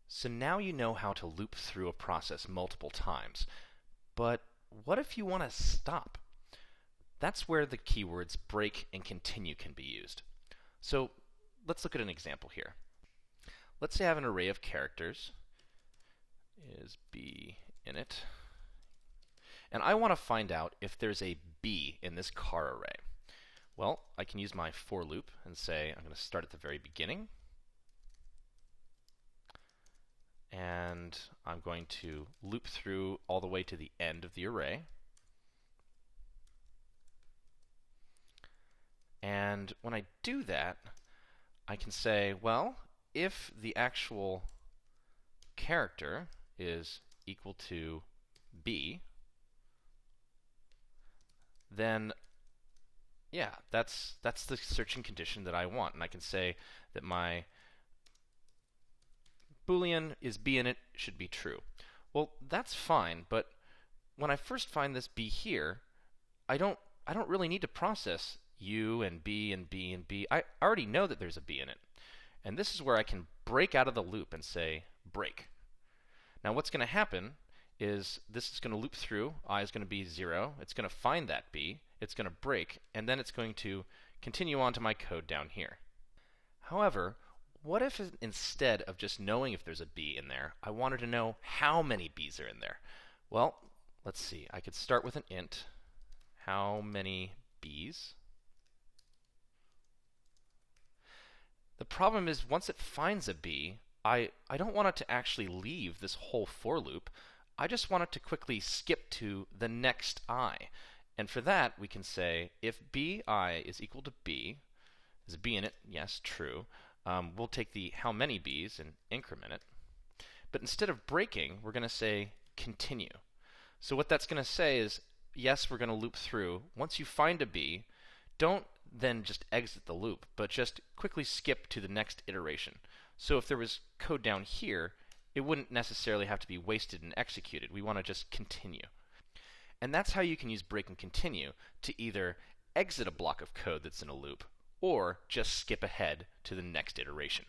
So now you know how to loop through a process multiple times. But what if you want to stop? That's where the keywords break and continue can be used. So let's look at an example here. Let's say I have an array of characters, is B in it, and I want to find out if there's a B in this car array. Well, I can use my for loop and say I'm going to start at the very beginning, and I'm going to loop through all the way to the end of the array. And when I do that, I can say, well, if the actual character is equal to B, then yeah, that's the searching condition that I want. And I can say that my Boolean is B in it should be true. Well, that's fine, but when I first find this B here, I don't really need to process U and B and B and B. I already know that there's a B in it. And this is where I can break out of the loop and say break. Now what's going to happen is this is going to loop through. I is going to be 0. It's going to find that B. It's going to break, and then it's going to continue on to my code down here. However, what if instead of just knowing if there's a B in there, I wanted to know how many B's are in there? Well, let's see. I could start with an int. How many B's? The problem is once it finds a B, I don't want it to actually leave this whole for loop. I just want it to quickly skip to the next I. And for that, we can say if bi is equal to b, is a b in it? Yes, true. We'll take the how many b's and increment it. But instead of breaking, we're going to say continue. So what that's going to say is, yes, we're going to loop through. Once you find a b, don't then just exit the loop, but just quickly skip to the next iteration. So if there was code down here, it wouldn't necessarily have to be wasted and executed. We want to just continue. And that's how you can use break and continue to either exit a block of code that's in a loop or just skip ahead to the next iteration.